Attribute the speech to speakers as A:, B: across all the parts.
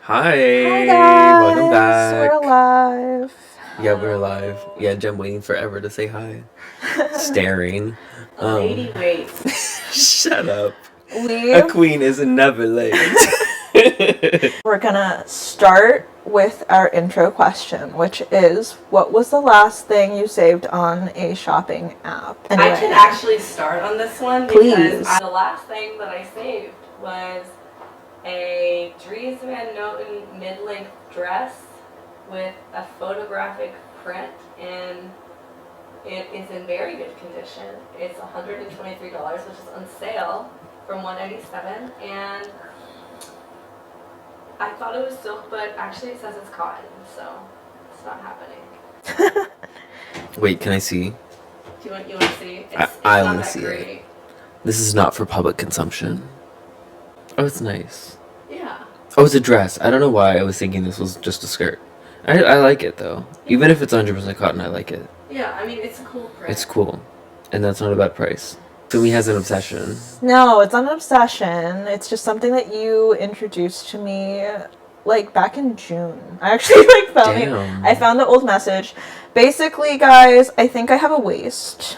A: Hi
B: guys!
A: welcome back.
B: We're alive.
A: Yeah, we're alive. Yeah, Jem waiting forever to say hi. Staring.
C: Lady Wait.
A: Shut up.
B: We
A: A queen is never late.
B: We're gonna start with our intro question, which is, what was the last thing you saved on a shopping app? Anyway,
C: I can actually start on this one
B: Please.
C: because the last thing that I saved was a Dries Van Noten mid-length dress with a photographic print, and it is in very good condition. It's $123, which is on sale from $197, and I thought it was silk, but actually it says it's cotton, so it's not happening.
A: Wait, can I see?
C: Do you want to see?
A: I
C: not
A: wanna
C: that
A: see it.
C: great.
A: This is not for public consumption. Oh, it's nice.
C: Yeah.
A: Oh, it's a dress. I don't know why I was thinking this was just a skirt. I like it though. Even if it's 100% cotton, I like it.
C: Yeah, I mean, it's a cool print.
A: It's cool. And that's not a bad price. Fumi has an obsession.
B: no, it's not an obsession. It's just something that you introduced to me, like, back in June. I actually, found
A: Damn.
B: I found the old message. Basically, guys, I think I have a waist.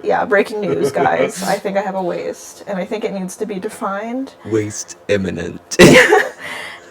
B: Yeah, breaking news, guys. I think I have a waist, and I think it needs to be defined.
A: Waste imminent.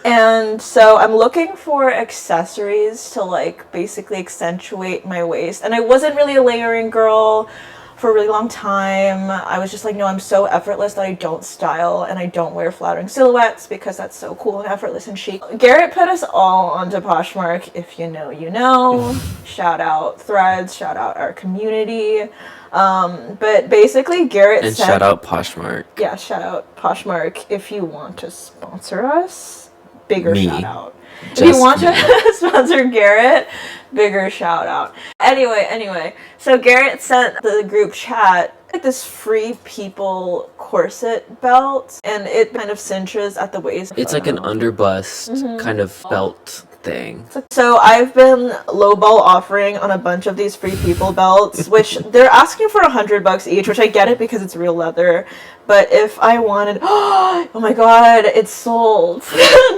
B: And so I'm looking for accessories to, basically accentuate my waist. And I wasn't really a layering girl for a really long time. I was just like, no, I'm so effortless that I don't style and I don't wear flattering silhouettes because that's so cool and effortless and chic. Garrett put us all onto Poshmark. If you know, you know. Shout out Threads, shout out our community. But basically Garrett
A: And
B: said,
A: shout out Poshmark.
B: yeah, shout out Poshmark if you want to sponsor us. Bigger
A: Me.
B: shout out. If
A: Just
B: you want
A: me.
B: to sponsor Garrett, bigger shout out. Anyway, so Garrett sent the group chat this Free People corset belt, and it kind of cinches at the waist.
A: It's like an underbust kind of belt thing.
B: So I've been lowball offering on a bunch of these Free People belts, which they're asking for $100 each, which I get it because it's real leather. But if I wanted, oh my god, it's sold.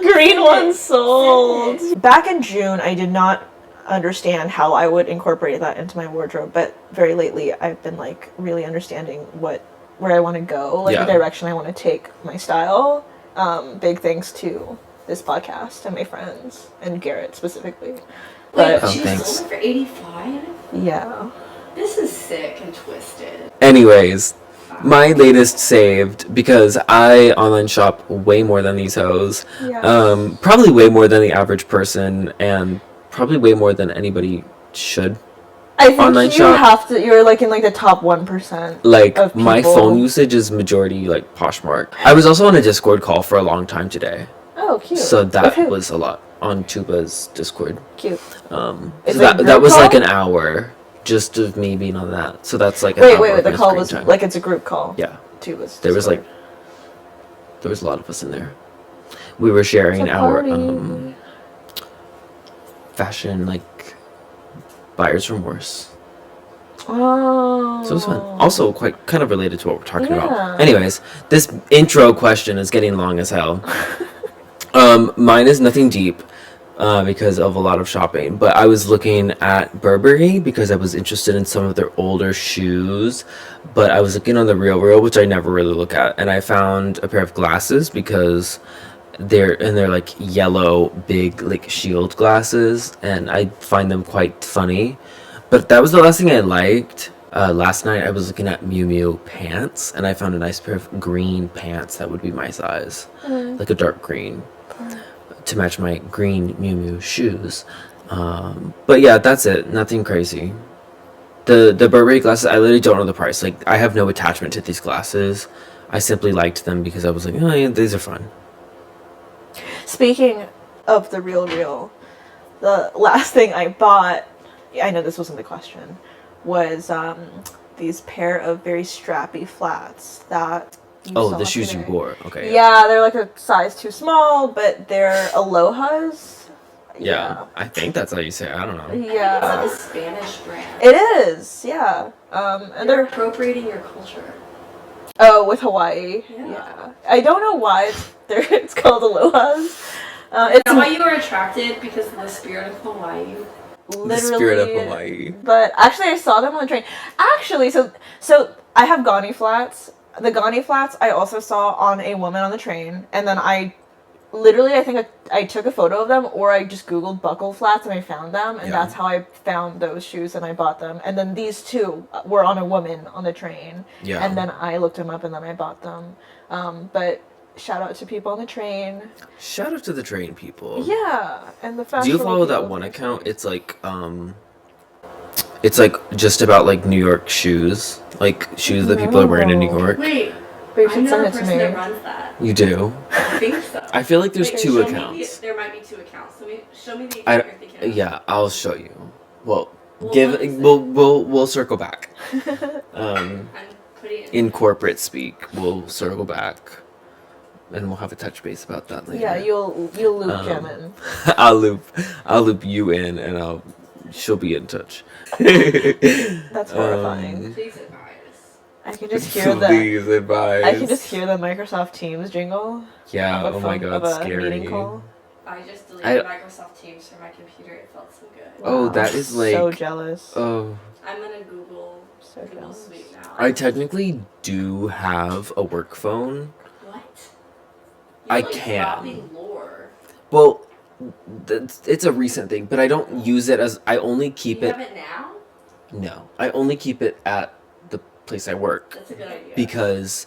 B: Green one sold. Back in June, I did not understand how I would incorporate that into my wardrobe, but very lately I've been really understanding where I want to go, the direction I want to take my style. Big thanks to this podcast and my friends and Garrett specifically. But
C: Wait, she's
A: thanks.
C: sold for $85?
B: yeah.
C: This is sick and twisted.
A: Anyways, my latest saved, because I online shop way more than these hoes.
B: Yeah.
A: Probably way more than the average person, and probably way more than anybody should.
B: I think
A: online
B: you
A: shop.
B: have to. You're in the top 1%. Of
A: My
B: people.
A: phone usage is majority Poshmark. I was also on a Discord call for a long time today.
B: Oh, cute.
A: So
B: With
A: that
B: who?
A: was a lot on Tuba's Discord.
B: Cute.
A: So
B: Is it
A: that
B: group
A: was
B: call?
A: an hour just of me being on that. So that's an
B: Wait.
A: hour of
B: The
A: my
B: call
A: screen
B: was
A: time.
B: it's a group call.
A: Yeah.
B: Too was.
A: There was a lot of us in there. We were sharing
B: It's a
A: our
B: party.
A: fashion buyer's remorse.
B: Oh.
A: So it was fun. Also kind of related to what we're talking
B: Yeah.
A: about. Anyways, this intro question is getting long as hell. Mine is nothing deep because of a lot of shopping, but I was looking at Burberry because I was interested in some of their older shoes, but I was looking on the Real, which I never really look at, and I found a pair of glasses because they're yellow big shield glasses, and I find them quite funny. But that was the last thing I liked. Last night I was looking at miumiu pants, and I found a nice pair of green pants that would be my size, like a dark green, to match my green miumiu shoes. But yeah, that's it. Nothing crazy. The Burberry glasses, I literally don't know the price. I have no attachment to these glasses. I simply liked them because I was like, oh yeah, these are fun.
B: Speaking of the Real, the last thing I bought, I know this wasn't the question, was these pair of very strappy flats that you
A: Oh,
B: saw
A: the shoes you
B: today.
A: wore. Okay.
B: Yeah, they're a size too small, but they're alohas.
A: Yeah, I think that's how you say it. I don't know.
B: Yeah.
C: It's like a Spanish brand.
B: It is, yeah. And
C: They're
B: they're
C: appropriating your culture.
B: with Hawaii.
C: Yeah.
B: I don't know why it's called alohas, It's
C: Is that why you were attracted? Because of the spirit of Hawaii?
B: literally
A: The spirit of Hawaii.
B: But actually, I saw them on the train. Actually, so I have Ghani flats. The Ghani flats I also saw on a woman on the train, and then I think I took a photo of them, or I just Googled buckle flats and I found them, and
A: Yeah.
B: that's how I found those shoes and I bought them. And then these two were on a woman on the train,
A: Yeah.
B: and then I looked them up and then I bought them. But shout out to people on the train.
A: Shout out to the train people.
B: Yeah, and the
A: Do
B: fashionable
A: you follow that
B: people
A: one
B: on the
A: account?
B: train.
A: It's like just about like New York shoes, like shoes that people are wearing in New York.
C: Wait,
B: But you
C: I
B: should
C: know
B: send
C: the
B: it to
C: person
B: me.
C: that runs that.
A: You do?
C: I think so.
A: I feel like there's
C: Wait,
A: two
C: show me
A: accounts.
C: there might be two accounts. Show me the account you're thinking of.
A: Yeah, I'll show you. Well,
C: What is it?
A: we'll circle back.
C: I'm putting it
A: In corporate speak, we'll circle back, and we'll have a touch base about that later.
B: Yeah, you'll loop Gem in.
A: I'll loop you in, and she'll be in touch.
B: That's horrifying.
C: Please advise.
B: I can just hear the
A: Please advise.
B: I can just hear the Microsoft Teams jingle.
A: Yeah.
B: of a
A: Oh my
B: phone-
A: god,
B: of a
A: scary.
B: meeting call.
C: I just deleted Microsoft Teams from my computer. It felt so good.
A: Oh,
B: Wow,
A: that is
B: so
A: like-
B: jealous.
A: Oh.
C: I'm gonna Google
B: So
C: Google
B: jealous.
C: Suite now.
A: I technically do have a work phone.
C: What?
A: I
C: You're, like,
A: can.
C: dropping lore.
A: Well, it's a recent thing, but I don't use it as. I only keep
C: You
A: it.
C: have it now?
A: No, I only keep it at the place I work
C: That's a good idea.
A: because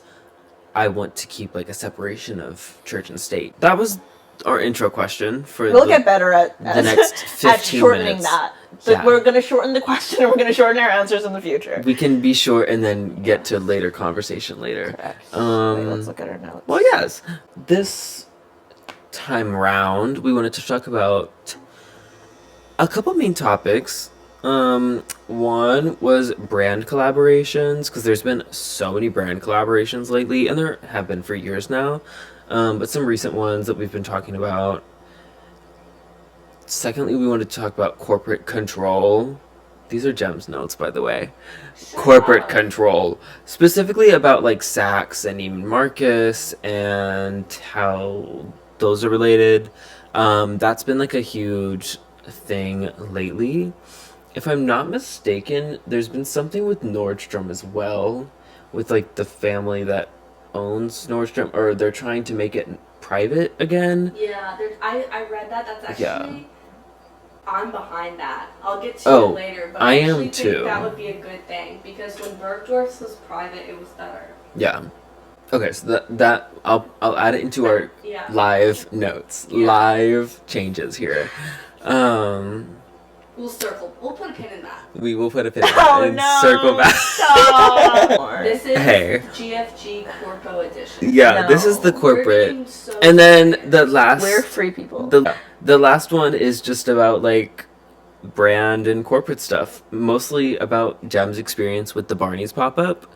A: I want to keep like a separation of church and state. That was our intro question for
B: We'll get better at
A: the next 15
B: at shortening
A: minutes.
B: that.
A: Yeah.
B: We're gonna shorten the question and we're gonna shorten our answers in the future.
A: We can be short and then get to later conversation later.
B: Correct.
A: Um,
B: Wait, let's look at our notes.
A: Well, yes. This time round, we wanted to talk about a couple main topics. One was brand collaborations, because there's been so many brand collaborations lately, and there have been for years now. But some recent ones that we've been talking about. Secondly, we wanted to talk about corporate control. These are Gem's notes, by the way. Corporate control, specifically about like Saks and even Marcus and how those are related. That's been like a huge thing lately. If I'm not mistaken, there's been something with Nordstrom as well, with like the family that owns Nordstrom, or they're trying to make it private again.
C: Yeah, I read that. That's actually.
A: Yeah.
C: I'm behind that. I'll get to
A: Oh,
C: it later, but
A: I
C: I
A: am
C: actually think
A: too.
C: that would be a good thing because when Bergdorf's was private, it was better.
A: Yeah. Okay, so that I'll add it into our
C: Yeah.
A: live notes,
C: Yeah.
A: live changes here.
C: We'll circle. We'll put a pin in that.
A: We will put a pin in
B: Oh,
A: it and
B: no.
A: circle back.
B: Stop.
C: This is
A: Hey.
C: GFG Corpo edition.
A: Yeah,
B: No.
A: this is the
C: We're
A: corporate.
C: getting so
A: And then
C: excited.
A: the last
B: We're free people.
A: the last one is just about like brand and corporate stuff, mostly about Gem's experience with the Barney's pop-up.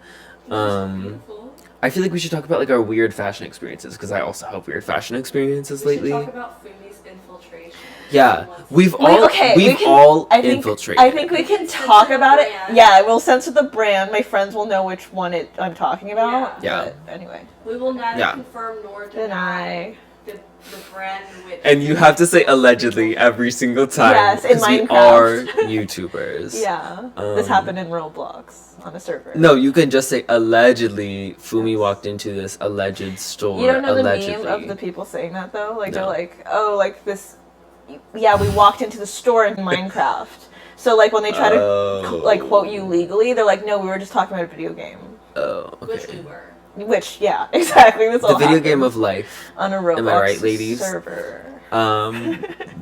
C: That's beautiful.
A: I feel like we should talk about like our weird fashion experiences, because I also have weird fashion experiences
C: We should
A: lately.
C: talk about Fumi's infiltration.
A: Yeah, we've
B: We-
A: all
B: okay, we
A: we've
B: can-
A: all
B: I think,
A: infiltrated.
B: I think we can talk about it.
C: Brand.
B: Yeah, we'll censor the brand. My friends will know which one I'm talking about.
A: Yeah.
B: But anyway.
C: We will neither
A: Yeah.
C: confirm nor
B: Deny.
C: deny the brand which.
A: And you have to say allegedly every single time.
B: Yes, in
A: 'cause we
B: Minecraft.
A: are YouTubers.
B: Yeah. This
A: Um,
B: happened in Roblox on a server.
A: No, you can just say allegedly. Fumi walked into this alleged store.
B: You don't know
A: allegedly.
B: the meme of the people saying that though? Like
A: No.
B: they're like, oh, like this. Yeah, we walked into the store in Minecraft. So like when they try to like quote you legally, they're like, no, we were just talking about a video game.
A: Oh,
C: Which
A: okay.
C: we were.
B: Which yeah, exactly. This
A: The
B: all
A: video
B: happened
A: game of life.
B: on a Roblox
A: Am I right, ladies?
B: server.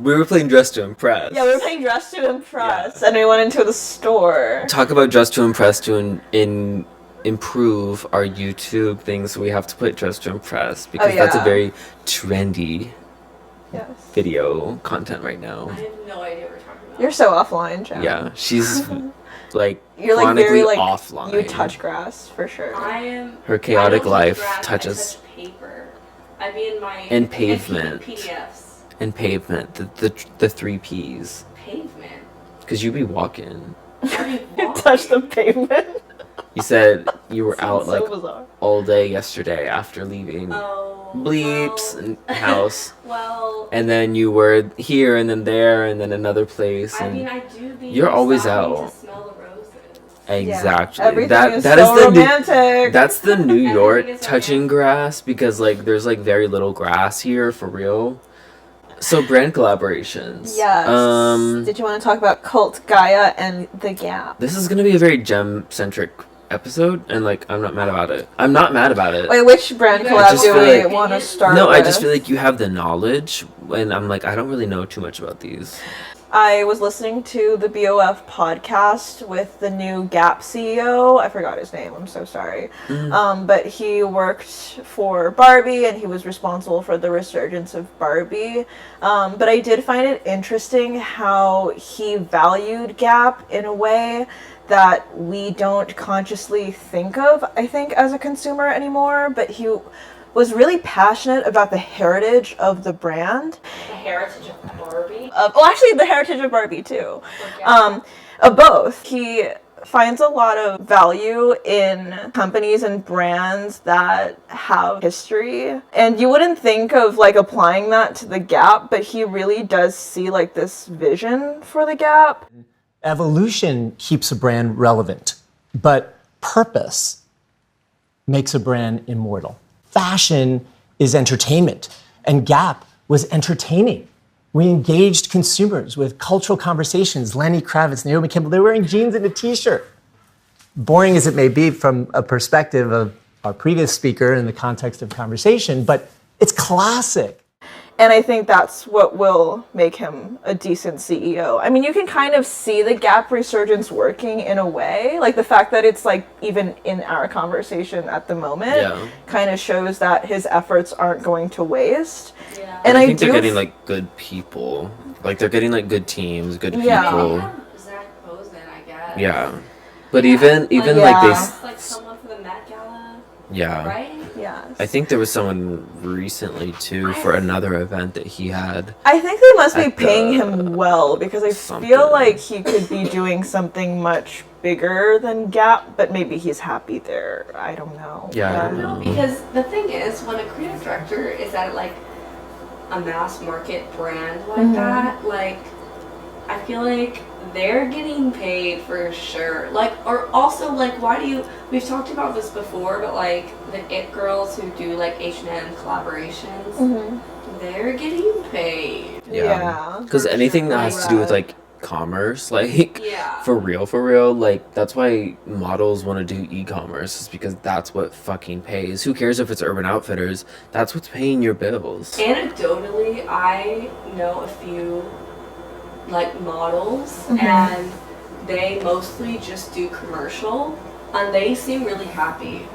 A: We were playing Dress to Impress.
B: Yeah, we were playing Dress to Impress, and we went into the store.
A: Talk about Dress to Impress to improve our YouTube things. We have to put Dress to Impress because that's a
B: yeah.
A: very trendy
B: Yes.
A: video content right now.
C: I have no idea what we're talking about.
B: You're so offline, Jen.
A: Yeah, she's like
B: You're like
A: chronically
B: very like
A: offline.
B: you touch grass for sure.
C: I am.
A: Her chaotic
C: I don't
A: life
C: touch grass,
A: touches-
C: I touch paper. I mean my.
A: And pavement.
C: PDFs.
A: and pavement, the 3 P's.
C: Pavement.
A: Because you be walking.
C: I mean,
B: You touch the pavement.
A: You said you were out
B: So
A: like
B: bizarre.
A: all day yesterday after leaving Bleeps and house.
C: Well,
A: And then you were here and then there and then another place.
C: I
A: And
C: mean, I do be
A: you're always
C: stopping
A: out.
C: to smell the roses.
A: Exactly.
B: Yeah, everything
A: that
B: is
A: that
B: so
A: is the
B: romantic.
A: that's the New York
C: Everything is
A: touching
C: romantic.
A: grass because like there's like very little grass here for real. So brand collaborations.
B: Yes. Did you want to talk about Cult Gaia and the Gap?
A: This is gonna be a very gem centric episode, and like I'm not mad about it. I'm not mad about it.
B: Wait, which brand
C: You
B: collab
C: guys
B: do
A: feel
B: we
A: like-
B: want to start
A: No,
B: with?
A: I just feel like you have the knowledge, and I'm like I don't really know too much about these.
B: I was listening to the BOF podcast with the new Gap CEO. I forgot his name. I'm so sorry. But he worked for Barbie and he was responsible for the resurgence of Barbie. But I did find it interesting how he valued Gap in a way that we don't consciously think of, I think, as a consumer anymore. But he was really passionate about the heritage of the brand.
C: The heritage of Barbie.
B: Actually, the heritage of Barbie too.
C: Okay.
B: Of both. He finds a lot of value in companies and brands that have history. And you wouldn't think of like applying that to the Gap, but he really does see like this vision for the Gap.
D: Evolution keeps a brand relevant, but purpose makes a brand immortal. Fashion is entertainment, and Gap was entertaining. We engaged consumers with cultural conversations. Lenny Kravitz, Naomi Campbell, they were wearing jeans and a t-shirt. Boring as it may be from a perspective of our previous speaker in the context of conversation, but it's classic.
B: And I think that's what will make him a decent CEO. I mean, you can kind of see the Gap resurgence working in a way. Like the fact that it's like even in our conversation at the moment kind of shows that his efforts aren't going to waste.
C: Yeah.
B: And
A: I think they're getting like good people. Like they're getting like good teams, good people.
C: Yeah, Zach Posen, I guess.
A: Yeah. But even like
C: That's like someone for the Met Gala, right?
B: Yes.
A: I think there was someone recently too for another event that he had.
B: I think they must be
A: At
B: paying
A: the
B: him well because I
A: something.
B: feel like he could be doing something much bigger than Gap, but maybe he's happy there. I don't know.
A: Yeah, I don't
C: No,
A: know.
C: because the thing is, when a creative director is at like a mass market brand like that, like I feel like they're getting paid for sure. Like, or also like, why do you? We've talked about this before, but like the it girls who do like H&M collaborations, they're getting paid.
B: Yeah.
A: Because
C: For
A: anything
C: sure.
A: that has to do with
B: Right.
A: like commerce, like
C: Yeah.
A: for real, like that's why models want to do e-commerce, is because that's what fucking pays. Who cares if it's Urban Outfitters? That's what's paying your bills.
C: Anecdotally, I know a few like models, and they mostly just do commercial, and they seem really happy.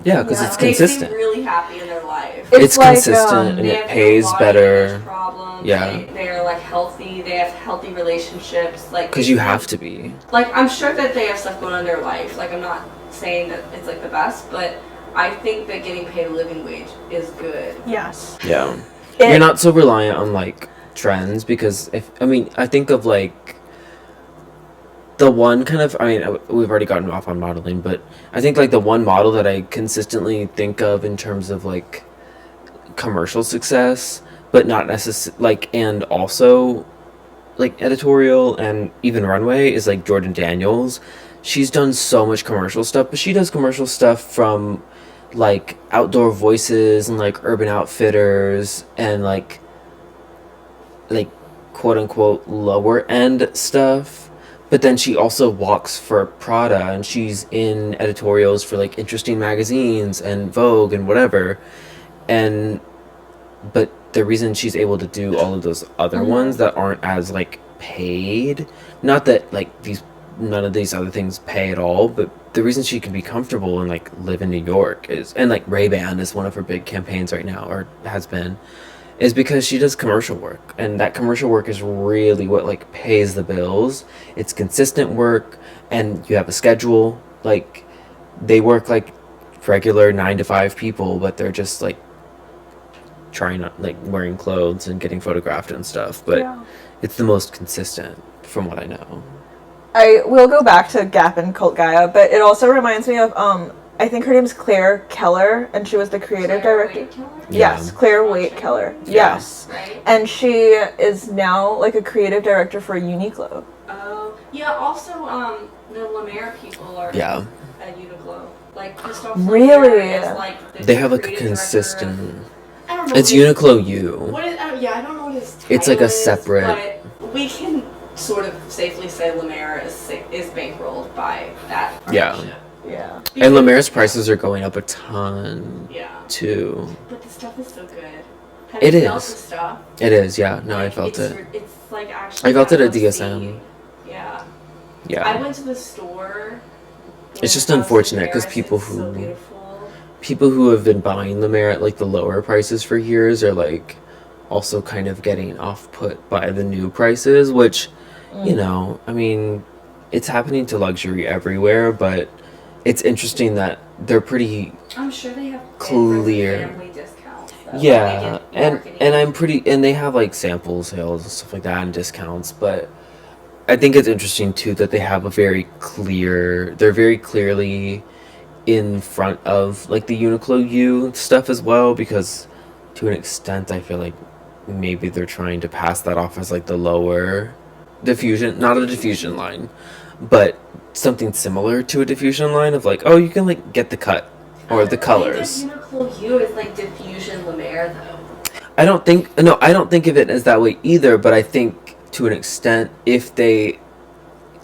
A: Yeah, because
B: Yeah.
A: it's
C: They seem
A: consistent.
C: really happy in their life.
A: It's
B: like,
A: consistent and
C: They
A: it
C: have no
A: pays
C: body
A: better.
C: image problems.
A: Yeah.
C: They're like healthy. They have healthy relationships. Like
A: Because you have to be.
C: Like I'm sure that they have stuff going on in their life. Like I'm not saying that it's like the best, but I think that getting paid a living wage is good.
B: Yes.
A: Yeah.
B: It-
A: You're not so reliant on like trends, because I think of like the one kind of, we've already gotten off on modeling, but I think like the one model that I consistently think of in terms of like commercial success, but not necessarily like, and also like editorial and even runway, is like Jordan Daniels. She's done so much commercial stuff, but she does commercial stuff from like Outdoor Voices and like Urban Outfitters and like quote unquote lower end stuff. But then she also walks for Prada and she's in editorials for like interesting magazines and Vogue and whatever. But the reason she's able to do all of those other ones that aren't as like paid, not that like none of these other things pay at all, but the reason she can be comfortable and like live in New York is, and like Ray-Ban is one of her big campaigns right now, or has been, is because she does commercial work, and that commercial work is really what like pays the bills. It's consistent work, and you have a schedule. Like they work like regular 9 to 5 people, but they're just like trying not like wearing clothes and getting photographed and stuff. But it's the most consistent from what I know.
B: I will go back to Gap and Cult Gaia, but it also reminds me of I think her name's Clare Keller, and she was the creative director.
C: Waight Keller?
B: Yes,
A: Yeah.
B: Claire Waight Keller.
A: Yeah.
B: Yes.
C: Right?
B: And she is now like a creative director for Uniqlo.
C: Oh, yeah, also, the Lemaire people are
A: Yeah.
C: at Uniqlo. Like, Christophe
B: Really?
C: Lemaire is, like, the
A: They have like a
C: creative director
A: consistent.
C: of- I don't know
A: It's
C: what his-
A: Uniqlo U.
C: What is, yeah, I don't know what his
A: It's like a
C: title is,
A: separate-
C: But we can sort of safely say Lemaire is bankrolled by that
A: Yeah.
C: partnership.
B: Yeah.
A: And Lemaire's prices are going up a ton
C: Yeah.
A: too.
C: But the stuff is so good. Have
A: It
C: you felt
A: is.
C: the stuff?
A: It is, yeah. No, I
C: Like,
A: felt it.
C: It's like actually.
A: I felt it at
C: must be-
A: DSM.
C: Yeah. I
A: Yeah.
C: went to the store.
A: It's just
C: when I was
A: unfortunate
C: in
A: 'cause
C: Paris,
A: people
C: it's so
A: who-
C: beautiful.
A: People who have been buying Lemaire at like the lower prices for years are like also kind of getting off put by the new prices, which, you know, I mean, it's happening to luxury everywhere, but it's interesting that they're pretty
C: I'm sure they have
A: Clear.
C: family discounts. Though.
A: yeah,
C: They get
A: and
C: marketing.
A: I'm pretty, and they have like sample sales and stuff like that and discounts, but I think it's interesting too that they have they're very clearly in front of like the Uniqlo U stuff as well, because to an extent I feel like maybe they're trying to pass that off as like the lower diffusion, not a diffusion line, but something similar to a diffusion line of like, oh, you can like get the cut or the colors.
C: I think Uniqlo U is like diffusion Lemaire though.
A: I don't think of it as that way either, but I think to an extent if they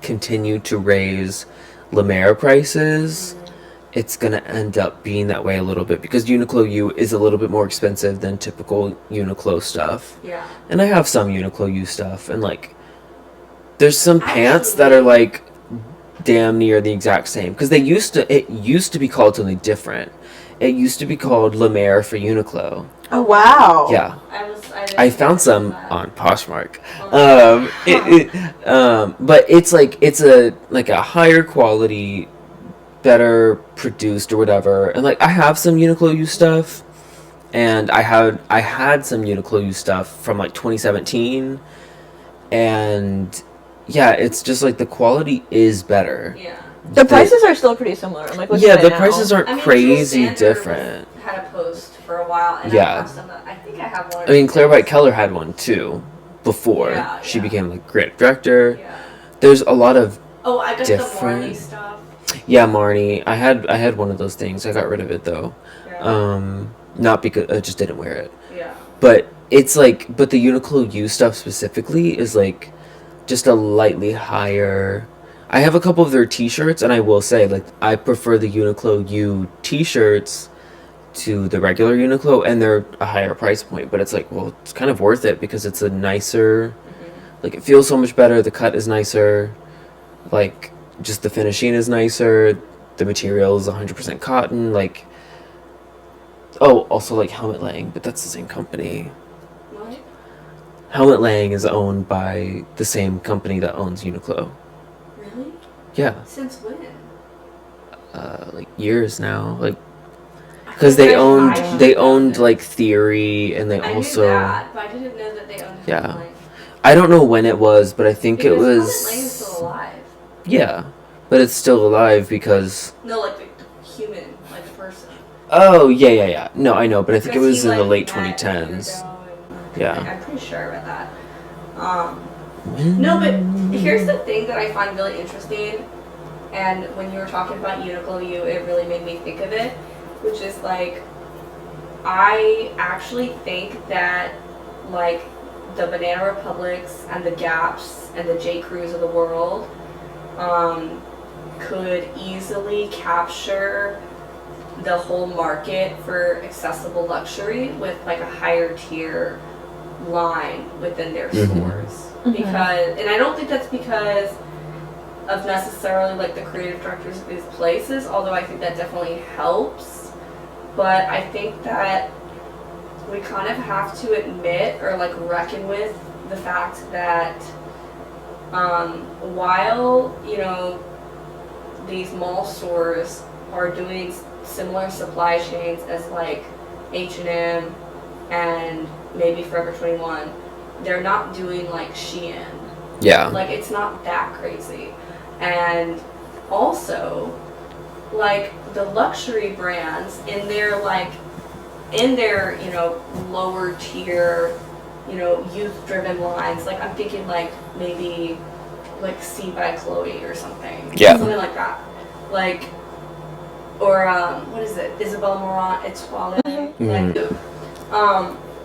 A: continue to raise Lemaire prices, it's gonna end up being that way a little bit, because Uniqlo U is a little bit more expensive than typical Uniqlo stuff.
C: Yeah.
A: And I have some Uniqlo U stuff, and like, there's some pants that are like damn near the exact same, because it used to be called something different. It used to be called Lemaire for Uniqlo.
B: Oh wow.
A: Yeah,
C: didn't
A: I found
C: know
A: some
C: that.
A: on Poshmark.
C: Oh.
A: But it's a higher quality, better produced or whatever. And like I have some Uniqlo U stuff, and I had some Uniqlo U stuff from like 2017, and yeah, it's just like the quality is better.
C: Yeah.
B: The prices are still pretty similar. I'm like, looking
A: Yeah,
B: at it
A: the
B: now.
A: prices aren't
C: I mean,
A: crazy
C: True Standard
A: different.
C: had a post for a while, and
A: Yeah.
C: I have some. I think I have one.
A: I mean, Clare by Keller had one too before
C: Yeah,
A: she
C: yeah.
A: became like creative director.
C: Yeah.
A: There's a lot of
C: Oh, I got
A: Different.
C: the Marnie stuff.
A: yeah, Marnie. I had one of those things. I got rid of it though.
C: Yeah.
A: Not because I just didn't wear it.
C: Yeah.
A: But it's like, but the Uniqlo U stuff specifically is like just a lightly higher. I have a couple of their t-shirts, and I will say, like, I prefer the Uniqlo U t-shirts to the regular Uniqlo, and they're a higher price point, but it's like, well, it's kind of worth it because it's a nicer, like, it feels so much better, the cut is nicer, like, just the finishing is nicer, the material is 100% cotton, like, oh, also, like, Helmut Lang, but that's the same company.
C: What?
A: Helmut Lang is owned by the same company that owns Uniqlo.
C: Really?
A: Yeah,
C: Since when?
A: like years now, like, because they owned like Theory, and they
C: I
A: also,
C: knew that, but I didn't know that they owned.
A: Yeah.
C: Helmut Lang.
A: I don't know when it was, but I think it
C: Because Helmut
A: was,
C: Lang is still alive.
A: yeah, but it's still alive because,
C: No, like the human, like the person.
A: oh yeah, no, I know, but I think it
C: Because
A: was
C: he,
A: in the
C: like,
A: late
C: met
A: 2010s.
C: Hugo and-
A: Yeah.
C: I'm pretty sure I read that. No, but here's the thing that I find really interesting, and when you were talking about Uniqlo U, it really made me think of it, which is like, I actually think that like the Banana Republics and the Gaps and the J. Crews of the world could easily capture the whole market for accessible luxury with like a higher tier line within their stores. Because, and I don't think that's because of necessarily like the creative directors of these places, although I think that definitely helps. But I think that we kind of have to admit or like reckon with the fact that while, you know, these mall stores are doing similar supply chains as like H&M and maybe Forever 21, they're not doing like Shein.
A: Yeah,
C: Like, it's not that crazy. And also, like the luxury brands in their you know, lower tier, you know, youth-driven lines. Like I'm thinking like maybe like C by Chloe or something.
A: Yeah.
C: Something like that. Like, or what is it? Isabelle Marant, Etoile.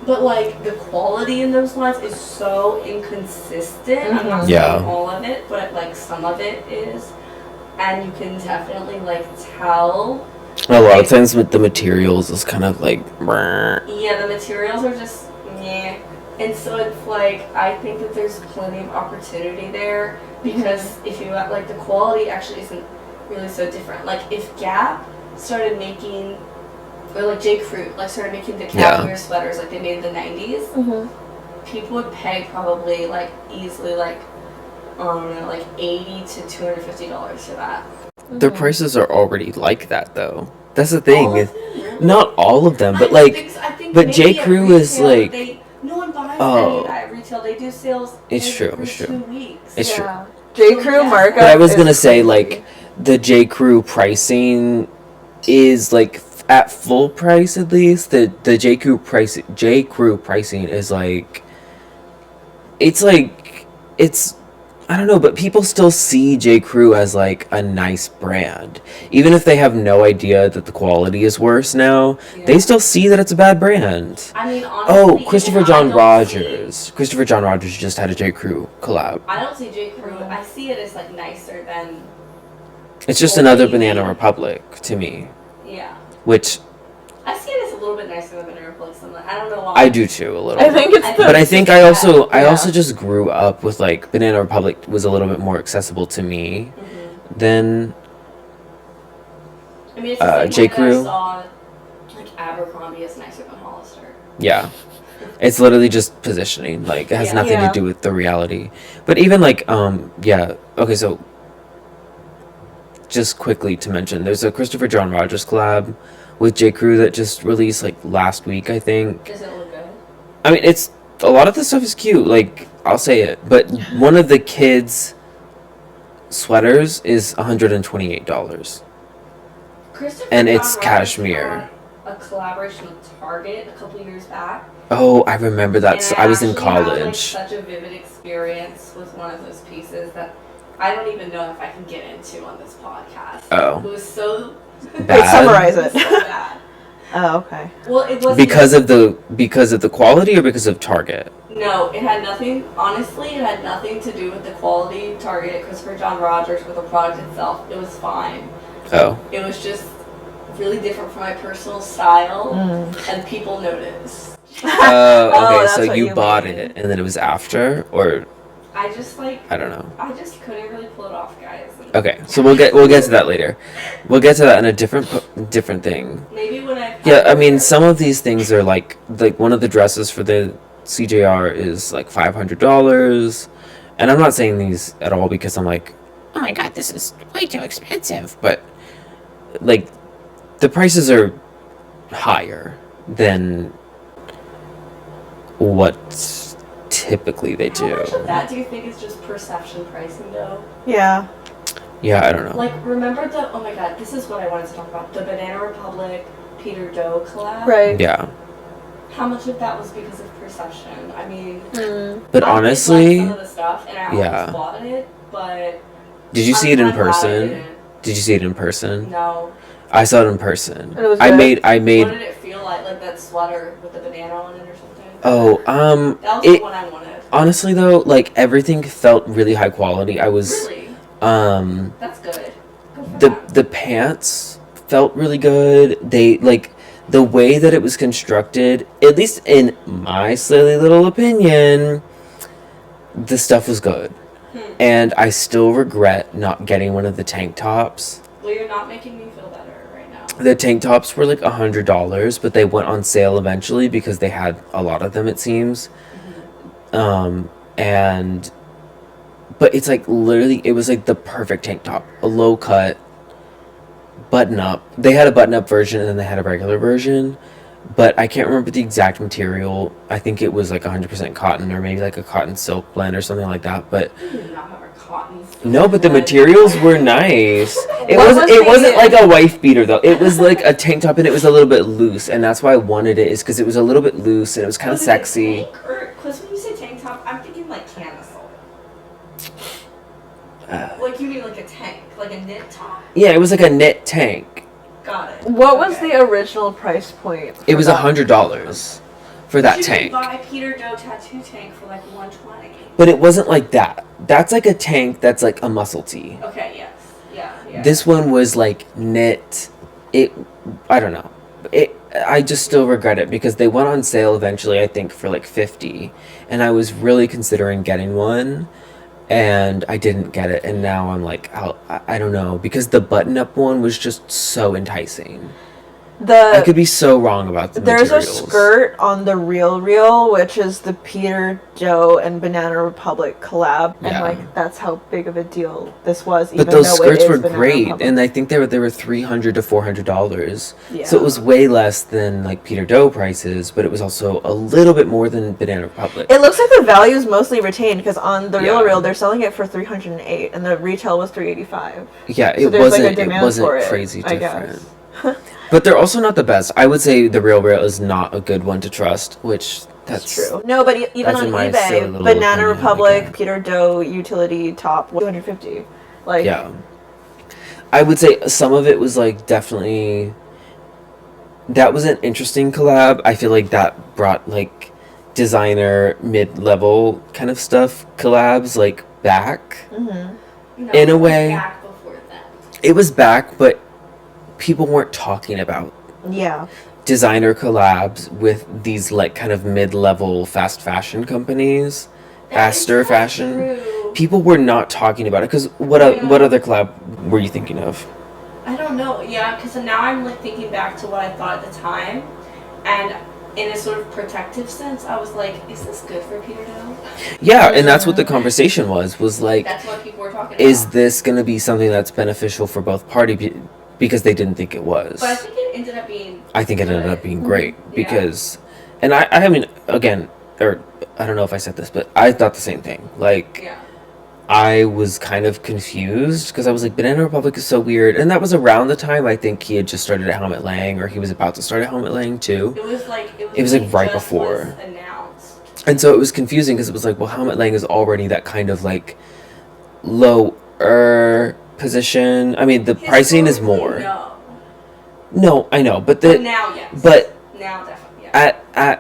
C: But like the quality in those lines is so inconsistent. I'm not saying all of it, but like some of it is, and you can definitely like tell.
A: A lot of times with the materials is kind of like.
C: Yeah, the materials are just meh. And so it's like, I think that there's plenty of opportunity there because if you like the quality actually isn't really so different. Like if Gap started making, or like J. Crew, like started making the cashmere sweaters like they made in the 90s, people would pay probably like easily like, I don't know, like $80 to $250 for that.
A: Their prices are already like that though. That's the thing. Not all of them, but like,
C: I think
A: but J. Crew is
C: retail,
A: like.
C: No one buys any of that at retail. They do sales.
A: It's true.
C: For
A: It's true.
C: 2 weeks.
A: It's true.
B: J. Crew markup.
A: But I was gonna
B: is
A: say
B: crazy.
A: like the J. Crew pricing is like at full price at least. The J. Crew pricing is like it's I don't know, but people still see J. Crew as like a nice brand. Even if they have no idea that the quality is worse now, they still see that it's a bad brand.
C: I mean, honestly,
A: Christopher John Rogers. Christopher John Rogers just had a J. Crew collab.
C: I don't see J. Crew. I see it as like nicer than.
A: It's just another Banana Republic to me,
C: Yeah.
A: which
C: I see it as a little bit nicer than Banana Republic. I don't know why.
A: I do too a little.
B: I think it's the.
A: But I think I also just grew up with like Banana Republic was a little bit more accessible to me than
C: I mean, it's just like
A: J.
C: when
A: Crew.
C: I saw like Abercrombie is nicer than Hollister.
A: Yeah. It's literally just positioning. Like it has
C: Yeah.
A: nothing to do with the reality. But even like okay, so just quickly to mention, there's a Christopher John Rogers collab with J. Crew that just released like last week, I think.
C: Does it look good?
A: I mean, it's a lot of the stuff is cute, like I'll say it, but one of the kids' sweaters is $128.
C: Christopher
A: And
C: John
A: it's
C: Rogers
A: cashmere.
C: had a collaboration with Target a couple years back.
A: Oh, I remember that. So I was in
C: actually had, like,
A: college.
C: such a vivid experience with one of those pieces that I don't even know if I can get into on this podcast.
A: Oh.
C: It was so
B: Wait,
A: Bad.
B: summarize
C: it
B: it.
C: was so bad.
B: Oh, okay.
C: Well, it wasn't
A: Because of the quality or because of Target?
C: No, it had nothing. Honestly, it had nothing to do with the quality. Target, Christopher John Rogers, with the product itself, it was fine.
A: Oh.
C: It was just really different from my personal style, and people noticed.
A: Okay,
B: that's
A: so
B: what
A: you
B: you
A: bought
B: mean.
A: it and then it was after, or
C: I just
A: I don't know.
C: I just couldn't really pull it off, guys.
A: Okay, so we'll get to that later. We'll get to that in a different thing.
C: Maybe when I
A: Yeah, I mean, some of these things are like one of the dresses for the CJR is like $500, and I'm not saying these at all because I'm like, oh my god, this is way too expensive. But like, the prices are higher than what typically they
C: How
A: do.
C: much of that do you think is just perception pricing, though?
B: Yeah.
A: Yeah, I don't know.
C: Like, remember oh my god, this is what I wanted to talk about, the Banana Republic Peter Doe collab?
B: Right.
A: Yeah,
C: How much of that was because of perception? I mean,
A: but
C: I
A: honestly,
C: did like some of the stuff, and I
A: yeah.
C: almost bought it, but
A: did you see
C: I'm
A: it in
C: kinda glad I
A: person?
C: didn't.
A: Did you see it in person?
C: No.
A: I saw it in person.
B: And it was
A: I
B: good?
A: made
C: What did it feel like? Like that sweater with the banana on it or something?
A: Oh,
C: That was the one I wanted.
A: honestly though, like everything felt really high quality. I was
C: Really? That's good. Good for them.
A: the pants felt really good. They like the way that it was constructed, at least in my silly little opinion, the stuff was good. And I still regret not getting one of the tank tops.
C: Well, you're not making me feel better right now.
A: The tank tops were like $100, but they went on sale eventually because they had a lot of them, it seems. But it's like literally, it was like the perfect tank top, a low cut, button up. They had a button up version and then they had a regular version, but I can't remember the exact material. I think it was like 100% cotton or maybe like a cotton silk blend or something like that. But
C: You do not have a cotton silk
A: No, but the materials were nice. It
B: What
A: wasn't.
B: was
A: It wasn't
B: the-
A: like a wife beater though. It was like a tank top, and it was a little bit loose, and that's why I wanted it. Is because it was a little bit loose, and it was kind of
C: Was it a
A: sexy.
C: tank or, because when you say tank top, I'm thinking like camisole. Like you mean like a tank, like a knit top?
A: Yeah, it was like a knit tank.
C: Got it.
B: What was
C: Okay.
B: the original price point?
A: It
B: for
A: was
B: that?
A: $100 for that
C: You
A: tank.
C: could buy Peter Doe tattoo tank for like $120.
A: But it wasn't like that. That's like a tank that's like a muscle tee.
C: Okay, yes. Yeah.
A: This one was like knit. I don't know. I just still regret it because they went on sale eventually, I think, for like 50. And I was really considering getting one. And I didn't get it. And now I'm like, I don't know. Because the button-up one was just so enticing. I could be so wrong about the
B: There's
A: materials.
B: a skirt on the Real, which is the Peter Doe and Banana Republic collab, and
A: Yeah.
B: like that's how big of a deal this was.
A: But
B: Even
A: those
B: though
A: skirts
B: it is
A: were
B: Banana
A: great,
B: Republic.
A: and I think they were $300 to $400.
B: Yeah.
A: So it was way less than like Peter Doe prices, but it was also a little bit more than Banana Republic.
B: It looks like the value is mostly retained because on the
A: Yeah.
B: Real they're selling it for $308 and the retail was $385.
A: Yeah,
B: So
A: it
B: there's, like, a
A: wasn't. It
B: demand
A: wasn't
B: for it,
A: crazy
B: I
A: different.
B: guess.
A: But they're also not the best. I would say the Real is not a good one to trust, which
B: That's
A: that's
B: true. No, but even
A: that's
B: on
A: in my silly
B: eBay,
A: little
B: Banana
A: opinion,
B: Republic,
A: again.
B: Peter Doe utility top, $250. Like,
A: Yeah. I would say some of it was like definitely that was an interesting collab. I feel like that brought like designer mid-level kind of stuff collabs like back.
B: Mm-hmm.
C: No,
A: In a
C: it was
A: way-
C: back before that.
A: It was back, but people weren't talking about
B: Yeah.
A: designer collabs with these like kind of mid-level fast fashion companies.
C: That is
A: Faster
C: not
A: fashion.
C: true.
A: People were not talking about it because what
C: Yeah.
A: what other collab were you thinking of?
C: I don't know. Yeah, because now I'm like thinking back to what I thought at the time, and in a sort of protective sense, I was like, "Is this good for Peter Doe?"
A: Yeah, and that's what the conversation was like.
C: That's what people were talking
A: Is
C: about.
A: this going to be something that's beneficial for both parties? Because they didn't think it was.
C: But I think it ended up being.
A: I think it ended
C: good.
A: up being great
C: Yeah.
A: because, and I mean, again, or I don't know if I said this, but I thought the same thing. Like,
C: Yeah.
A: I was kind of confused because I was like, Banana Republic is so weird. And that was around the time I think he had just started at Helmut Lang, or he was about to start at Helmut Lang too.
C: It was like
A: It was, like,
C: when
A: right
C: just
A: before.
C: was announced.
A: And so it was confusing because it was like, well, Helmut Lang is already that kind of like lower position. I mean, the pricing is
C: Historically,
A: more.
C: No.
A: No, I know, but
C: But now, yes.
A: but
C: now, definitely. Yeah.
A: at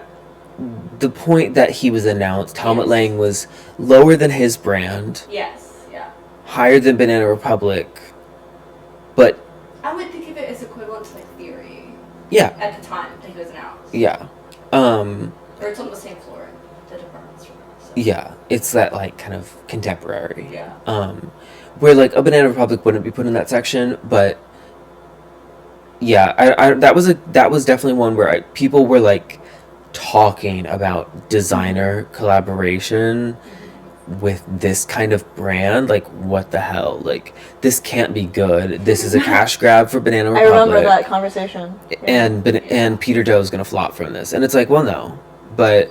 A: the point that he was announced, Helmut
C: Yes.
A: Lang was lower than his brand,
C: Yes. Yeah.
A: higher than Banana Republic, but
C: I would think of it as equivalent to like Theory
A: yeah,
C: at the time that he was announced.
A: yeah,
C: Or it's on the same floor in the department store. So.
A: yeah. It's that like kind of contemporary.
C: Yeah.
A: Where like a Banana Republic wouldn't be put in that section, but yeah, I that was definitely one where people were like talking about designer collaboration with this kind of brand. Like, what the hell? Like, this can't be good. This is a cash grab for Banana
B: I
A: Republic.
B: remember that conversation.
A: And Peter Doe is gonna flop from this, and it's like, well, no, but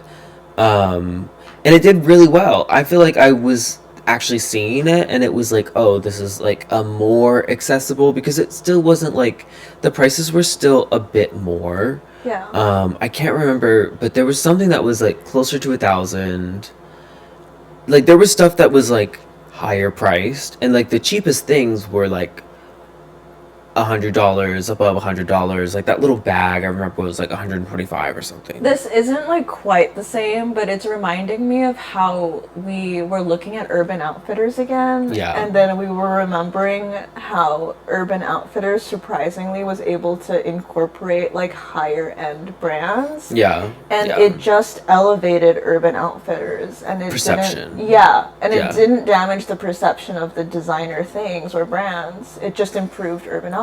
A: and it did really well. I feel like I was actually seeing it, and it was like, oh, this is like a more accessible, because it still wasn't like the prices were still a bit more.
B: Yeah.
A: I can't remember, but there was something that was like closer to 1,000. Like, there was stuff that was like higher priced, and like the cheapest things were like $100, above $100. Like that little bag, I remember was like 125 or something.
B: This isn't like quite the same, but it's reminding me of how we were looking at Urban Outfitters again.
A: Yeah.
B: And then we were remembering how Urban Outfitters surprisingly was able to incorporate like higher end brands.
A: Yeah.
B: And
A: yeah.
B: it just elevated Urban Outfitters, and it
A: Perception.
B: didn't. Yeah, and
A: Yeah.
B: it didn't damage the perception of the designer things or brands. It just improved Urban Outfitters.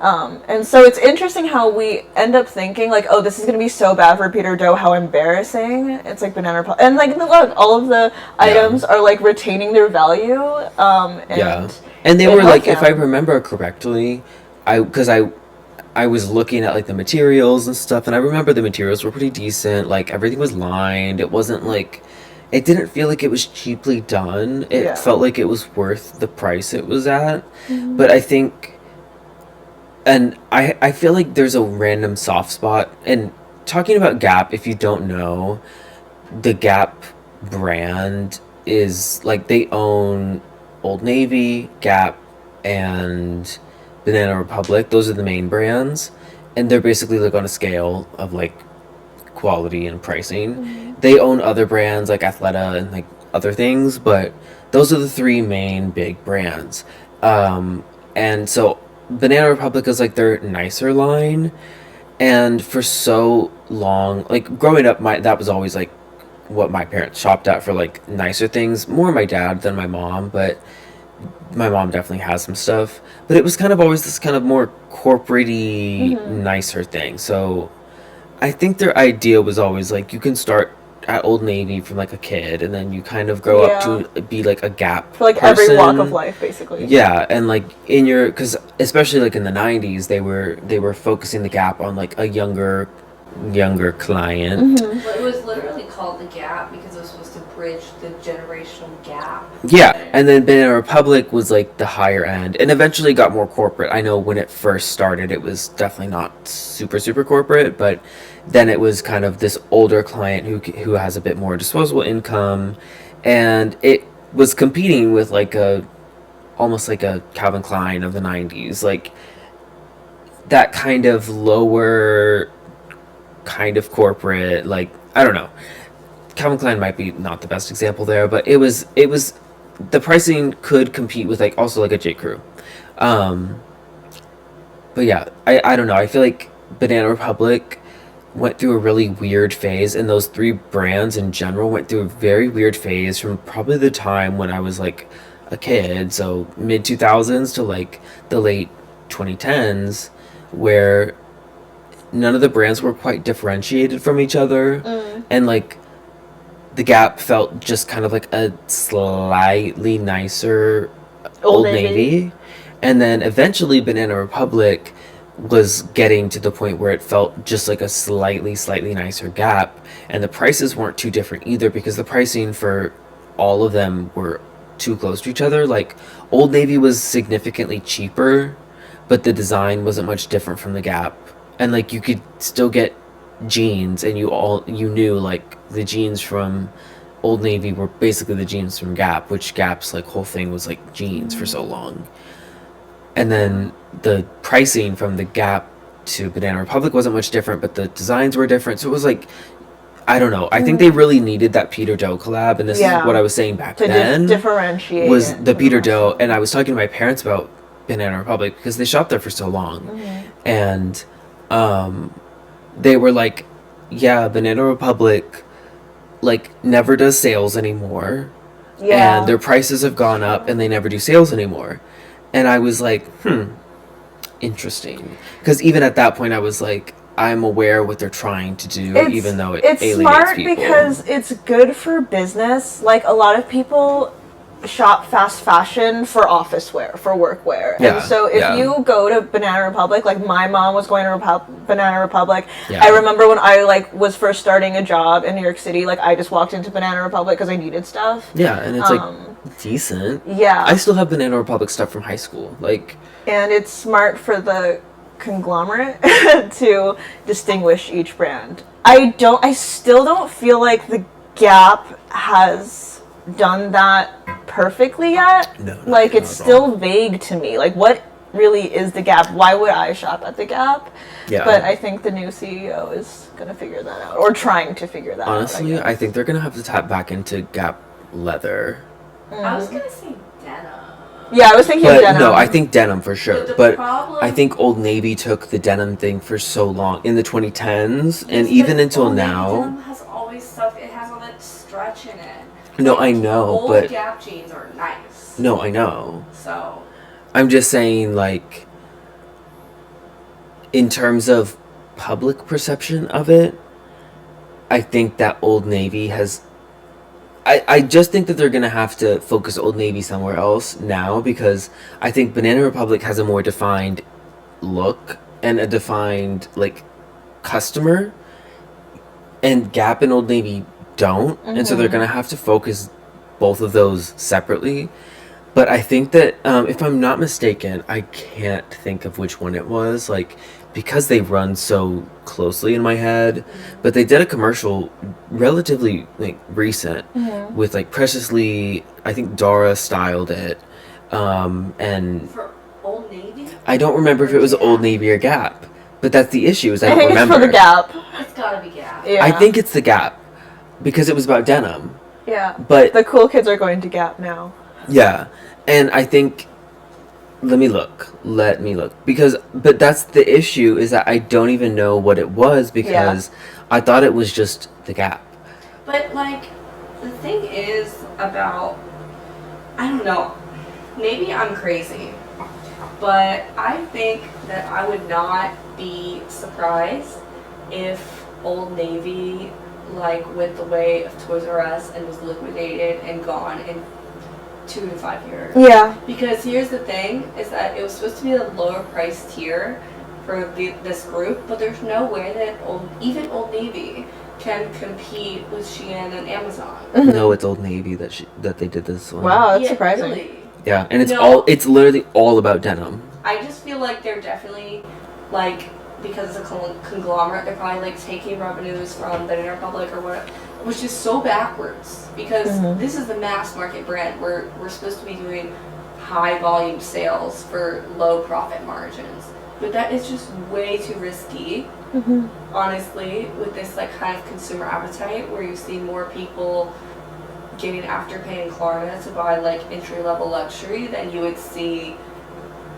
B: And so it's interesting how we end up thinking like, oh, this is gonna be so bad for Peter Doe. How embarrassing! It's like Banana Republic, and like look, all of the items are like retaining their value. And
A: Yeah. And they
B: it
A: were like,
B: helped
A: if I
B: them.
A: remember correctly, because I was looking at like the materials and stuff, and I remember the materials were pretty decent. Like, everything was lined. It wasn't like, it didn't feel like it was cheaply done. It
B: Yeah.
A: felt like it was worth the price it was at. But I think, and I feel like there's a random soft spot. And talking about Gap, if you don't know, the Gap brand is like they own Old Navy, Gap, and Banana Republic. Those are the main brands. And they're basically like on a scale of like quality and pricing. They own other brands like Athleta and like other things, but those are the three main big brands. And so Banana Republic is like their nicer line, and for so long, like growing up, that was always like what my parents shopped at for like nicer things. More my dad than my mom, but my mom definitely has some stuff. But it was kind of always this kind of more corporate-y, nicer thing. So I think their idea was always like you can start at Old Navy from like a kid, and then you kind of grow up to be like a Gap
B: For like
A: person.
B: every walk of life, basically.
A: Yeah, and like in your, because especially like in the 90s, they were focusing the Gap on like a younger client.
C: Well, it was literally called the Gap because it was supposed to bridge the generational gap.
A: Yeah, and then Banana Republic was like the higher end, and eventually got more corporate. I know when it first started, it was definitely not super corporate, but then it was kind of this older client who has a bit more disposable income, and it was competing with like almost like a Calvin Klein of the 90s, like that kind of lower kind of corporate, like I don't know. Calvin Klein might be not the best example there, but it was the pricing could compete with like also like a J. Crew. But yeah, I don't know. I feel like Banana Republic went through a really weird phase, and those three brands in general went through a very weird phase from probably the time when I was like a kid, so mid 2000s to like the late 2010s, where none of the brands were quite differentiated from each other, and like the Gap felt just kind of like a slightly nicer Old Navy. And then eventually Banana Republic was getting to the point where it felt just like a slightly nicer Gap, and the prices weren't too different either, because the pricing for all of them were too close to each other. Like Old Navy was significantly cheaper, but the design wasn't much different from the Gap, and like you could still get jeans, and you knew like the jeans from Old Navy were basically the jeans from Gap, which Gap's like whole thing was like jeans for so long. And then the pricing from the Gap to Banana Republic wasn't much different, but the designs were different. So it was like, I don't know. I think they really needed that Peter Doe collab, and this is what I was saying back then.
B: Differentiate
A: was the Peter Doe, and I was talking to my parents about Banana Republic because they shopped there for so long, and they were like, yeah, Banana Republic like never does sales anymore, and their prices have gone up, and they never do sales anymore. And I was like, interesting, because even at that point I was like, I'm aware what they're trying to do, even though it alienates
B: smart
A: people.
B: Because it's good for business. Like a lot of people shop fast fashion for office wear, for work wear.
A: Yeah,
B: and so if you go to Banana Republic, like my mom was going to Banana Republic. I remember when I like was first starting a job in New York City, like I just walked into Banana Republic because I needed stuff.
A: Yeah, and it's like decent.
B: Yeah.
A: I still have Banana Republic stuff from high school. Like,
B: and it's smart for the conglomerate to distinguish each brand. I still don't feel like the Gap has done that perfectly yet.
A: No,
B: like
A: not
B: it's
A: at
B: still
A: all.
B: vague to me. Like what really is the Gap? Why would I shop at the Gap?
A: Yeah.
B: But I think the new CEO is gonna figure that out, or trying to figure that
A: honestly,
B: out.
A: I think they're gonna have to tap back into Gap leather.
C: I was gonna say denim.
B: Yeah, I was thinking of
A: But
B: denim.
A: no, I think denim for sure.
C: the
A: But
C: problem-
A: I think Old Navy took the denim thing for so long in the 2010s, and even until
C: Old Navy
A: now.
C: denim has always stuff. It has all that stretch in it.
A: No,
C: Like,
A: I know,
C: old
A: but
C: Gap jeans are nice.
A: no, I know.
C: So
A: I'm just saying, like, in terms of public perception of it, I think that Old Navy has. I just think that they're gonna have to focus Old Navy somewhere else now, because I think Banana Republic has a more defined look and a defined like customer, and Gap and Old Navy don't, and so they're gonna have to focus both of those separately. But I think that if I'm not mistaken, I can't think of which one it was, like, because they run so closely in my head. But they did a commercial relatively like recent with like Precious Lee. I think Dara styled it, and
C: For Old Navy?
A: I don't remember if it was Old Navy or Gap. But that's the issue, is I don't
B: think
A: remember.
B: it's for the Gap.
C: It's gotta be Gap.
B: Yeah.
A: I think it's the Gap because it was about denim.
B: Yeah.
A: But
B: The cool kids are going to Gap now.
A: yeah, and I think let me look but that's the issue, is that I don't even know what it was because I thought it was just the Gap.
C: But, like, the thing is about, I don't know, maybe I'm crazy, but I think that I would not be surprised if Old Navy, like, went the way of Toys R Us and was liquidated and gone in 2 to 5 years.
B: Yeah.
C: Because here's the thing, is that it was supposed to be the lower price tier for this group, but there's no way that even Old Navy can compete with Shein and Amazon.
A: No, it's Old Navy that they did this one.
B: Wow, that's
C: Yeah,
B: surprising.
C: really.
A: Yeah, and
C: No.
A: it's literally all about denim.
C: I just feel like they're definitely, like, because it's a conglomerate, they're probably, like, taking revenues from the Banana Republic or whatever, which is so backwards, because this is the mass market brand. We're supposed to be doing high volume sales for low profit margins, but that is just way too risky, honestly, with this, like, kind of consumer appetite where you see more people getting Afterpay and Klarna to buy, like, entry-level luxury than you would see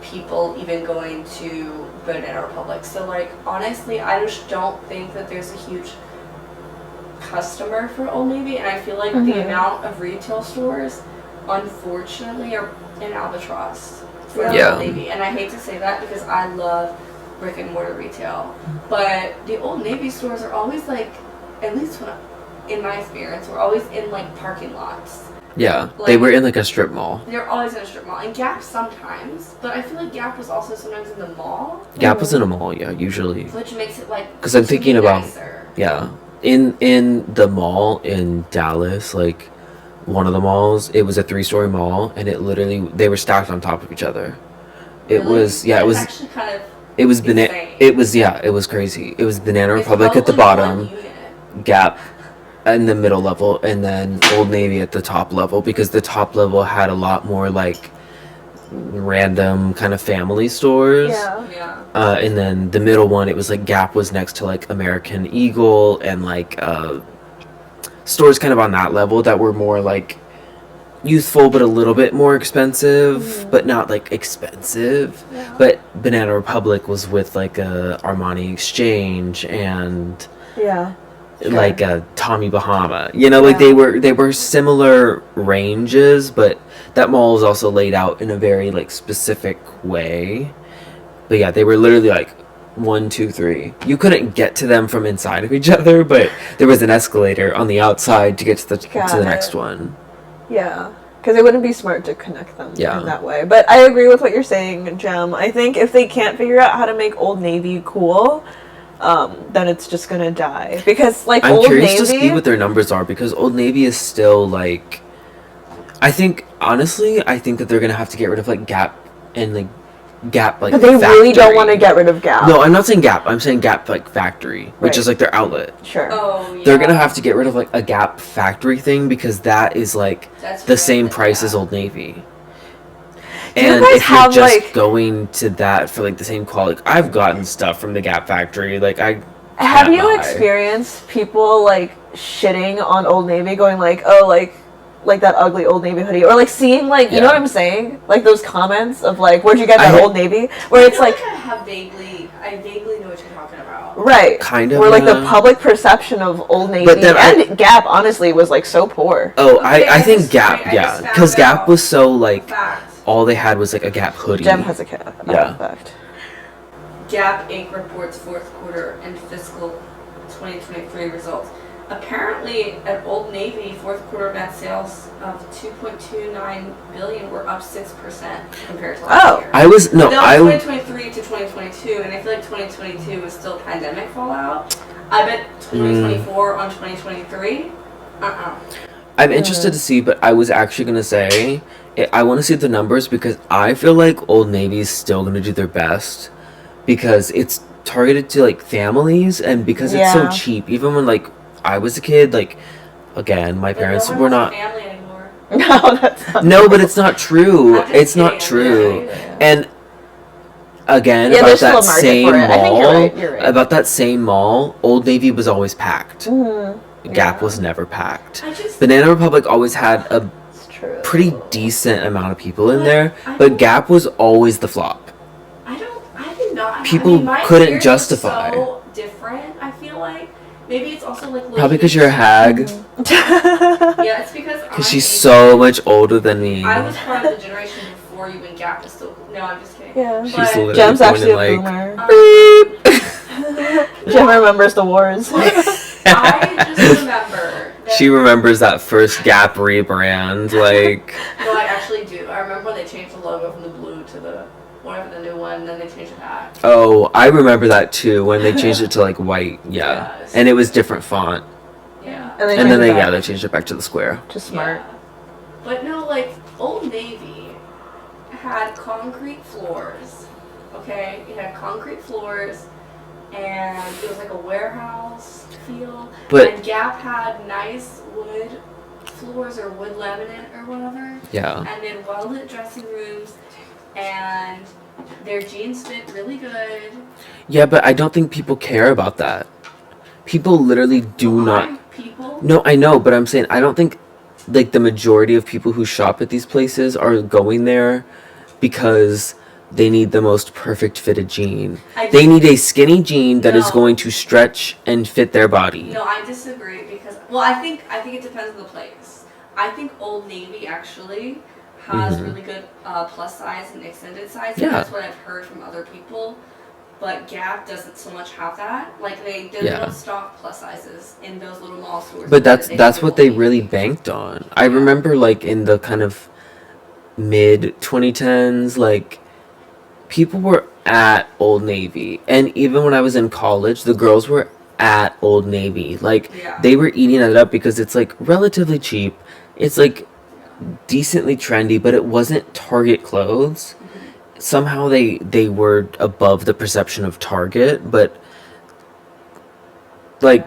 C: people even going to Banana Republic. So, like, honestly, I just don't think that there's a huge customer for Old Navy, and I feel like the amount of retail stores, unfortunately, are in albatross for
A: Yeah.
C: Old Navy. And I hate to say that because I love brick and mortar retail, but the Old Navy stores are always, like, at least in my experience, we're always in, like, parking lots.
A: Yeah, they
C: Like-
A: were in like a strip mall.
C: They're always in a strip mall, and Gap sometimes, but I feel like Gap was also sometimes in the mall,
A: Gap was in a mall, yeah, usually.
C: which makes it, like,
A: 'Cause I'm
C: to be
A: thinking about-
C: nicer.
A: Yeah, in the mall in Dallas, like one of the malls, it was a 3-story mall, and it literally they were stacked on top of each other. It
C: Really?
A: was yeah, it
C: That's
A: was
C: actually kind of
A: it was banana.
C: insane.
A: It was yeah, it was crazy. It was Banana
C: It's
A: Republic at the
C: probably
A: bottom,
C: one unit.
A: Gap in the middle level, and then Old Navy at the top level, because the top level had a lot more like random kind of family stores.
B: Yeah.
C: Yeah.
A: And then the middle one, it was like Gap was next to like American Eagle and like stores kind of on that level that were more like youthful but a little bit more expensive, but not like expensive. But Banana Republic was with like a Armani Exchange and
B: Yeah.
A: like a Tommy Bahama. You know, like they were similar ranges, but that mall is also laid out in a very like specific way. But yeah, they were literally like 1, 2, 3. You couldn't get to them from inside of each other, but there was an escalator on the outside to get to the
B: Got
A: next
B: it.
A: one.
B: Yeah, because it wouldn't be smart to connect them
A: Yeah.
B: in that way. But I agree with what you're saying, Jem. I think if they can't figure out how to make Old Navy cool, then it's just gonna die. Because like
A: I'm
B: Old
A: curious
B: Navy,
A: to see what their numbers are, because Old Navy is still like, I think that they're gonna have to get rid of like Gap and like Gap like.
B: but they really don't
A: factory.
B: want to get rid of Gap.
A: No, I'm not saying Gap. I'm saying Gap like factory, which
B: Right.
A: is like their outlet.
B: Sure.
C: Oh, yeah.
A: They're gonna have to get rid of like a Gap factory thing, because that is like
C: That's
A: the same
C: really
A: price
C: bad.
A: as Old Navy.
B: Do you
A: And
B: guys
A: if you're
B: have,
A: just
B: like-
A: going to that for like the same quality, I've gotten stuff from the Gap factory. Like
B: Have
A: can't
B: you
A: lie.
B: experienced people like shitting on Old Navy, going like, oh, like that ugly Old Navy hoodie, or like seeing like, you know
A: Yeah.
B: what I'm saying, like those comments of like, where'd you get
A: I
B: that
A: ha-
B: Old Navy, where it's like,
C: I vaguely know what you're talking about.
B: right,
A: Kind of,
B: where like the
A: yeah.
B: public perception of Old Navy
A: But then
B: and Gap honestly was like so poor.
A: Oh,
C: Okay,
A: I
C: I
A: think
C: just-
A: Gap,
C: I
A: yeah,
C: just found
A: because Gap
C: out.
A: was so like
C: Fact.
A: all they had was like a Gap hoodie.
B: Jem has a cat.
A: Yeah.
B: Fact.
C: Gap Inc. reports fourth quarter and fiscal 2023 results. Apparently, at Old Navy, fourth quarter net sales of $2.29 billion were up 6% compared to last
B: Oh.
C: year.
A: I was no,
C: That
A: I
C: was 2023 to 2022, and I feel like 2022 was still pandemic fallout. I bet 2024 on 2023,
A: I'm interested to see, but I was actually going to say, I want to see the numbers because I feel like Old Navy is still going to do their best because it's targeted to, like, families and because it's so
B: Yeah.
A: cheap. Even when, like, I was a kid, like, again, my parents
C: no one
A: were
C: has a
A: not...
C: family anymore.
B: No, that's not.
A: No, but it's not true.
C: I'm just
A: It's not
C: kidding.
A: true.
C: Yeah.
A: And again,
B: Yeah,
A: about
B: there's still
A: that
B: a market
A: same
B: for it. I think
A: mall,
B: you're right.
A: about that same mall, Old Navy was always packed. Gap
B: Yeah.
A: was never packed.
C: I just-
A: Banana Republic always had a
B: It's true.
A: pretty decent amount of people in
C: But
A: there,
C: I
A: but
C: don't-
A: Gap was always the flop.
C: I do not.
A: People
C: my
A: couldn't
C: experience
A: justify.
C: was so different. I feel like maybe it's also like
A: Probably because you're a hag.
C: Yeah, it's because
A: Because she's so much older than me.
C: I was part of the generation before you when Gap was still. No, I'm just kidding.
B: Yeah.
A: She's
C: But-
A: literally
B: Gem's
A: born
B: actually a
A: in,
B: boomer.
C: Um,
B: Gem remembers the wars.
C: I just remember. That
A: She remembers that first Gap rebrand, like...
C: No, I actually do. I remember when they changed the logo from the blue to the whatever the new one, and then they changed it back.
A: Oh, I remember that too, when they changed it to, like, white, yeah.
C: Yes.
A: And it was different font.
C: Yeah.
B: And
A: And then
B: changed it back
A: they changed it back to the square.
B: to smart.
C: Yeah. But no, like Old Navy had concrete floors. Okay, it had concrete floors, and it was like a warehouse feel.
A: But-
C: and Gap had nice wood floors or wood laminate or whatever.
A: Yeah.
C: And then well-lit dressing rooms, and their jeans fit really good.
A: Yeah, but I don't think people care about that. People literally do not...
C: People.
A: No, I know, but I'm saying I don't think, like, the majority of people who shop at these places are going there because they need the most perfect fitted jean. They need a skinny jean that is
C: No.
A: going to stretch and fit their body.
C: No, I disagree because I think it depends on the place. I think Old Navy actually has really good plus size and extended size.
A: Yeah.
C: That's what I've heard from other people. But Gap doesn't so much have that. Like they
A: Yeah.
C: don't stock plus sizes in those little mall stores.
A: But that's
C: They
A: that's
C: do
A: what they
C: Old
A: really
C: Navy.
A: banked on. I remember, like, in the kind of mid 2010s, like, people were at Old Navy, and even when I was in college, the girls were at Old Navy. Like,
C: Yeah.
A: they were eating it up because it's, like, relatively cheap. It's, like, decently trendy, but it wasn't Target clothes. Somehow they were above the perception of Target, but, like,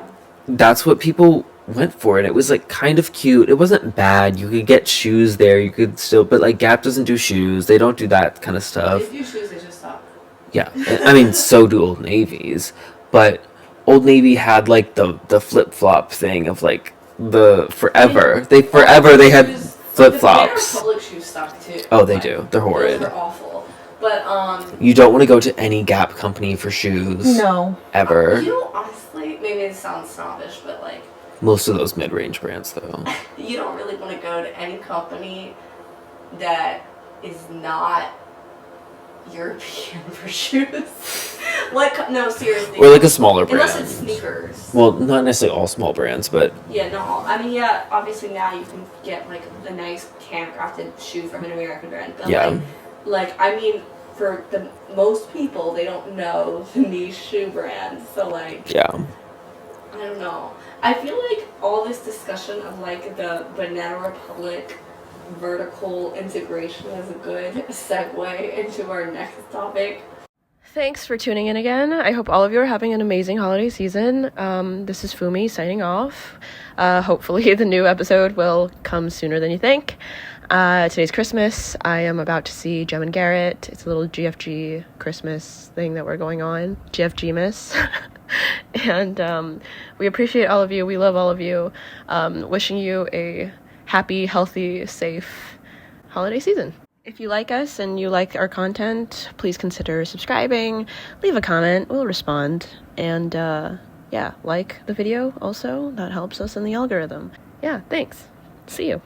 A: that's what people went for, and it was, like, kind of cute. It wasn't bad. You could get shoes there. You could still, but, like, Gap doesn't do shoes. They don't do that kind of stuff.
C: If you choose, they just stop.
A: Yeah, I mean, so do Old Navy's, but Old Navy had, like, the flip flop thing of, like, the forever. They had flip flops.
C: The Republic shoes suck too.
A: Oh, they
C: Like,
A: do. They're horrid.
C: Those are awful. But
A: You don't want to go to any Gap company for shoes.
B: No.
A: Ever.
C: you know, honestly, maybe it sounds snobbish, but like.
A: Most of those mid-range brands, though.
C: You don't really want to go to any company that is not European for shoes. Like, no, seriously.
A: Or, like, a smaller brand.
C: Unless it's sneakers.
A: Well, not necessarily all small brands, but
C: Yeah, no. I mean, yeah, obviously now you can get, like, the nice handcrafted shoe from an American brand. But,
A: yeah.
C: I mean, for the most people, they don't know the niche shoe brands. So, like,
A: Yeah.
C: I don't know. I feel like all this discussion of like the Banana Republic vertical integration is a good segue into our next topic.
E: Thanks for tuning in again. I hope all of you are having an amazing holiday season. This is Fumi signing off. Hopefully the new episode will come sooner than you think. Today's Christmas. I am about to see Gem and Garrett. It's a little GFG Christmas thing that we're going on. GFGmas. And we appreciate all of you. We love all of you. Wishing you a happy, healthy, safe holiday season. If you like us and you like our content, please consider subscribing. Leave a comment. We'll respond. And yeah, like the video also. That helps us in the algorithm. Yeah, thanks. See you.